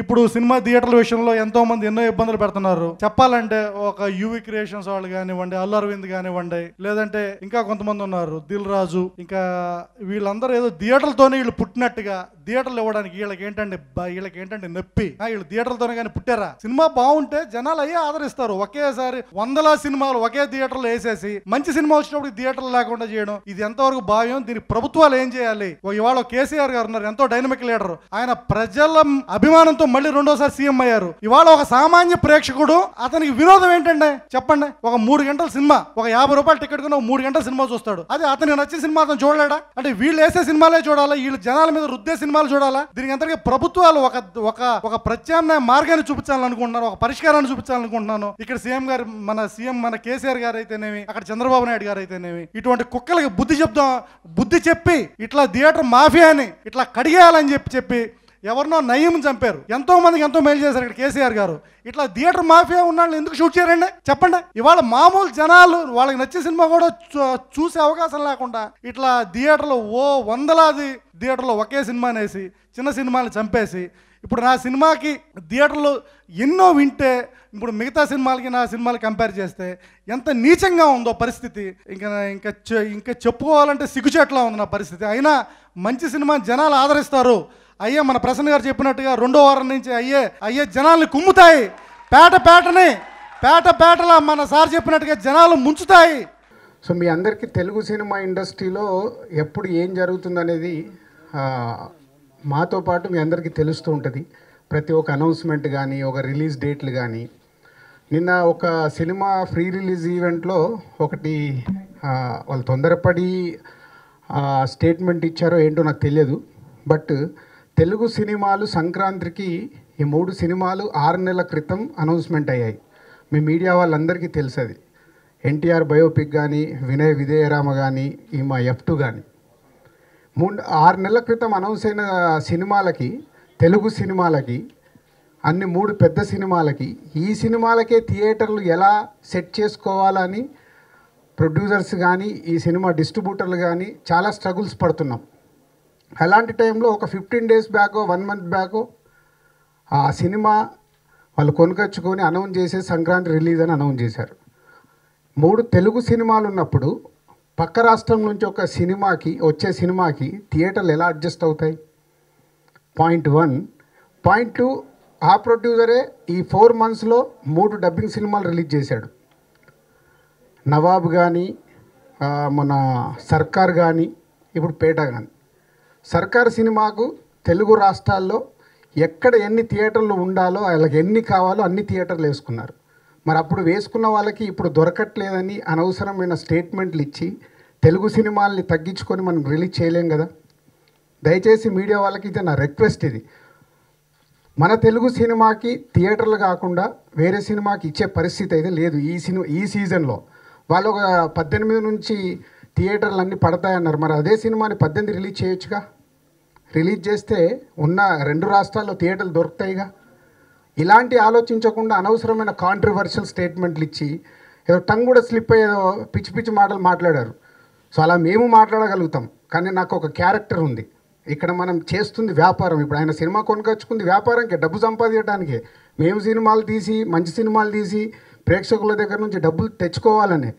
ఇప్పుడు సినిమా థియేటర్ల విషయంలో ఎంతో మంది ఎన్నో ఇబ్బందులు పెడుతున్నారు. చెప్పాలంటే ఒక యూవి క్రియేషన్స్ వాళ్ళు కానివ్వండి, అల్లు అరవింద్ కానివ్వండి, లేదంటే ఇంకా కొంతమంది ఉన్నారు, దిల్ రాజు, ఇంకా వీళ్ళందరూ ఏదో థియేటర్లతోనే వీళ్ళు పుట్టినట్టుగా థియేటర్లు ఇవ్వడానికి వీళ్ళకి ఏంటంటే నొప్పి. వీళ్ళు థియేటర్లతోనే కానీ పుట్టారా? సినిమా బాగుంటే జనాలు అయ్యే ఆదరిస్తారు. ఒకేసారి వందల సినిమాలు ఒకే థియేటర్లో వేసేసి మంచి సినిమా వచ్చినప్పుడు థియేటర్లు లేకుండా చేయడం ఇది ఎంతవరకు భావ్యం? దీనికి ప్రభుత్వాలు ఏం చేయాలి? ఇవాళ కేసీఆర్ గారు ఉన్నారు, ఎంతో డైనమిక్ లీడర్. ఆయన ప్రజల అభిమానంతో మళ్ళీ రెండోసారి సీఎం అయ్యారు. ఇవాళ ఒక సామాన్య ప్రేక్షకుడు అతనికి వినోదం ఏంటంటే చెప్పండి, ఒక 3 గంటల సినిమా, ఒక 50 రూపాయలు టికెట్ కొని 3 గంటల సినిమా చూస్తాడు. అదే అతనికి నచ్చిన సినిమా అతను చూడలేడా? అంటే వీళ్ళు వేసే సినిమాలే చూడాలా, వీళ్ళు జనాల మీద రుద్దే సినిమాలు చూడాలా? దీనికి అంతగా ప్రభుత్వాలు ఒక ప్రత్యామ్నాయ మార్గాన్ని చూపించాలనుకుంటున్నారు, ఒక పరిష్కారాన్ని చూపించాలనుకుంటున్నాను. ఇక్కడ సీఎం మన కేసీఆర్ గారు అయితేనేమి, అక్కడ చంద్రబాబు నాయుడు గారు అయితేనేమి, ఇటువంటి కుక్కలకి బుద్ధి చెప్పి ఇట్లా థియేటర్ మాఫియాని ఇట్లా కడిగేయాలని చెప్పి ఎవరినో నయీం చంపారు. ఎంతో మందికి ఎంతో మేలు చేశారు ఇక్కడ కేసీఆర్ గారు. ఇట్లా థియేటర్ మాఫియా ఉన్నాళ్ళని ఎందుకు షూట్ చేయరండి చెప్పండి? ఇవాళ మామూలు జనాలు వాళ్ళకి నచ్చే సినిమా కూడా చూసే అవకాశం లేకుండా ఇట్లా థియేటర్లో వందలాది థియేటర్లో ఒకే సినిమాని వేసి చిన్న సినిమాని చంపేసి, ఇప్పుడు నా సినిమాకి థియేటర్లో ఎన్నో వింటే ఇప్పుడు మిగతా సినిమాలకి నా సినిమాలు కంపేర్ చేస్తే ఎంత నీచంగా ఉందో పరిస్థితి. ఇంకా చెప్పుకోవాలంటే సిగ్గుచేట్లా ఉంది నా పరిస్థితి. అయినా మంచి సినిమా జనాలు ఆదరిస్తారు. అయ్యే మన ప్రసన్న గారు చెప్పినట్టుగా 2వ వారం నుంచి అయ్యే జనాల్ని కుమ్ముతాయి. పేటలా మన సార్ చెప్పినట్టుగా జనాలు ముంచుతాయి. సో మీ అందరికీ తెలుగు సినిమా ఇండస్ట్రీలో ఎప్పుడు ఏం జరుగుతుందనేది మాతో పాటు మీ అందరికీ తెలుస్తూ ఉంటుంది. ప్రతి ఒక్క అనౌన్స్మెంట్ కానీ, ఒక రిలీజ్ డేట్లు కానీ. నిన్న ఒక సినిమా ఫ్రీ రిలీజ్ ఈవెంట్లో ఒకటి వాళ్ళు తొందరపడి స్టేట్మెంట్ ఇచ్చారో ఏంటో నాకు తెలియదు. బట్ తెలుగు సినిమాలు సంక్రాంతికి ఈ 3 సినిమాలు 6 నెలల క్రితం అనౌన్స్మెంట్ అయ్యాయి. మీ మీడియా వాళ్ళందరికీ తెలుసు. అది ఎన్టీఆర్ బయోపిక్ కానీ, వినయ్ విజయరామ కానీ, ఈ మా F2 కానీ 6 నెలల క్రితం అనౌన్స్ అయిన సినిమాలకి, తెలుగు సినిమాలకి, అన్ని 3 పెద్ద సినిమాలకి, ఈ సినిమాలకే థియేటర్లు ఎలా సెట్ చేసుకోవాలని ప్రొడ్యూసర్స్ కానీ, ఈ సినిమా డిస్ట్రిబ్యూటర్లు కానీ చాలా స్ట్రగుల్స్ పడుతున్నాం. అలాంటి టైంలో ఒక 15 డేస్ బ్యాక్, 1 మంత్ బ్యాక్ ఆ సినిమా వాళ్ళు కొనుకొచ్చుకొని అనౌన్స్ చేసే సంక్రాంతి రిలీజ్ అని అనౌన్స్ చేశారు. 3 తెలుగు సినిమాలు ఉన్నప్పుడు పక్క రాష్ట్రం నుంచి వచ్చే సినిమాకి థియేటర్లు ఎలా అడ్జస్ట్ అవుతాయి? పాయింట్ 1. పాయింట్ 2, ఆ ప్రొడ్యూసరే ఈ 4 మంత్స్లో 3 డబ్బింగ్ సినిమాలు రిలీజ్ చేశాడు. నవాబ్ కానీ, మన సర్కార్ కానీ, ఇప్పుడు పేట కానీ. సర్కార్ సినిమాకు తెలుగు రాష్ట్రాల్లో ఎక్కడ ఎన్ని థియేటర్లు ఉండాలో, వాళ్ళకి ఎన్ని కావాలో అన్ని థియేటర్లు వేసుకున్నారు. మరి అప్పుడు వేసుకున్న వాళ్ళకి ఇప్పుడు దొరకట్లేదని అనవసరమైన స్టేట్మెంట్లు ఇచ్చి తెలుగు సినిమాల్ని తగ్గించుకొని మనం రిలీజ్ చేయలేం కదా. దయచేసి మీడియా వాళ్ళకి ఇది నా రిక్వెస్ట్. ఇది మన తెలుగు సినిమాకి థియేటర్లు కాకుండా వేరే సినిమాకి ఇచ్చే పరిస్థితి అయితే లేదు. ఈ సీజన్లో వాళ్ళు ఒక 18 నుంచి థియేటర్లు అన్నీ పడతాయన్నారు. మరి అదే సినిమాని 18 రిలీజ్ చేయొచ్చుగా. రిలీజ్ చేస్తే ఉన్న 2 రాష్ట్రాల్లో థియేటర్లు దొరుకుతాయిగా. ఇలాంటి ఆలోచించకుండా అనవసరమైన కాంట్రవర్షియల్ స్టేట్మెంట్లు ఇచ్చి ఏదో టంగ్ కూడా స్లిప్ అయ్యేదో పిచ్చి మాటలు మాట్లాడారు. సో అలా మేము మాట్లాడగలుగుతాం, కానీ నాకు ఒక క్యారెక్టర్ ఉంది. ఇక్కడ మనం చేస్తుంది వ్యాపారం. ఇప్పుడు ఆయన సినిమా కొనుకొచ్చుకుంది వ్యాపారంకే, డబ్బు సంపాదించడానికే. మేము మంచి సినిమాలు తీసి ప్రేక్షకుల దగ్గర నుంచి డబ్బులు తెచ్చుకోవాలనే.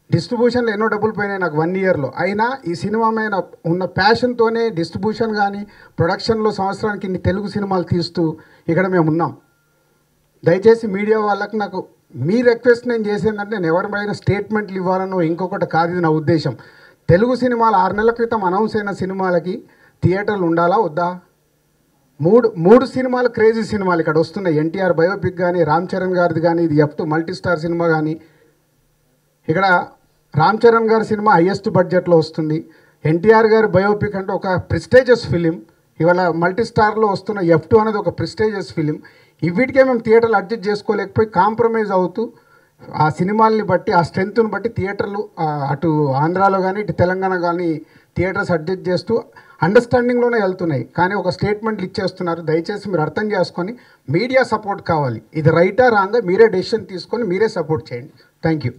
డిస్ట్రిబ్యూషన్లో ఎన్నో డబ్బులు పోయినాయి నాకు 1 ఇయర్లో. అయినా ఈ సినిమా మీద ఉన్న ప్యాషన్తోనే డిస్ట్రిబ్యూషన్ కానీ, ప్రొడక్షన్లో సంవత్సరానికి ఇన్ని తెలుగు సినిమాలు తీస్తూ ఇక్కడ మేము ఉన్నాం. దయచేసి మీడియా వాళ్ళకి నాకు మీ రిక్వెస్ట్ నేను చేసేందంటే, నేను ఎవరిపైనా స్టేట్మెంట్లు ఇవ్వాలనో ఇంకొకటి కాదు. ఇది నా ఉద్దేశం. తెలుగు సినిమాలు 6 నెలల క్రితం అనౌన్స్ అయిన సినిమాలకి థియేటర్లు ఉండాలా వద్దా? 3 సినిమాలు క్రేజీ సినిమాలు ఇక్కడ వస్తున్నాయి. ఎన్టీఆర్ బయోపిక్ కానీ, రామ్ చరణ్ గారిది కానీ, ఇది F2 మల్టీ స్టార్ సినిమా కానీ. ఇక్కడ రామ్ చరణ్ గారి సినిమా హైయెస్ట్ బడ్జెట్లో వస్తుంది. ఎన్టీఆర్ గారి బయోపిక్ అంటే ఒక ప్రెస్టీజియస్ ఫిలిం. ఇవాళ మల్టీ స్టార్లో వస్తున్న F2 అనేది ఒక ప్రెస్టీజియస్ ఫిలిం. వీటికే మేము థియేటర్లు అడ్జస్ట్ చేసుకోలేకపోయి కాంప్రమైజ్ అవుతూ ఆ సినిమాల్ని బట్టి, ఆ స్ట్రెంత్ని బట్టి థియేటర్లు అటు ఆంధ్రాలో కానీ, ఇటు తెలంగాణ కానీ థియేటర్స్ అడ్జస్ట్ చేస్తూ అండర్స్టాండింగ్లోనే వెళ్తున్నాయి. కానీ ఒక స్టేట్మెంట్లు ఇచ్చేస్తున్నారు. దయచేసి మీరు అర్థం చేసుకొని మీడియా సపోర్ట్ కావాలి. ఇది రైటా రాంగా మీరే డెసిషన్ తీసుకొని మీరే సపోర్ట్ చేయండి. Thank you.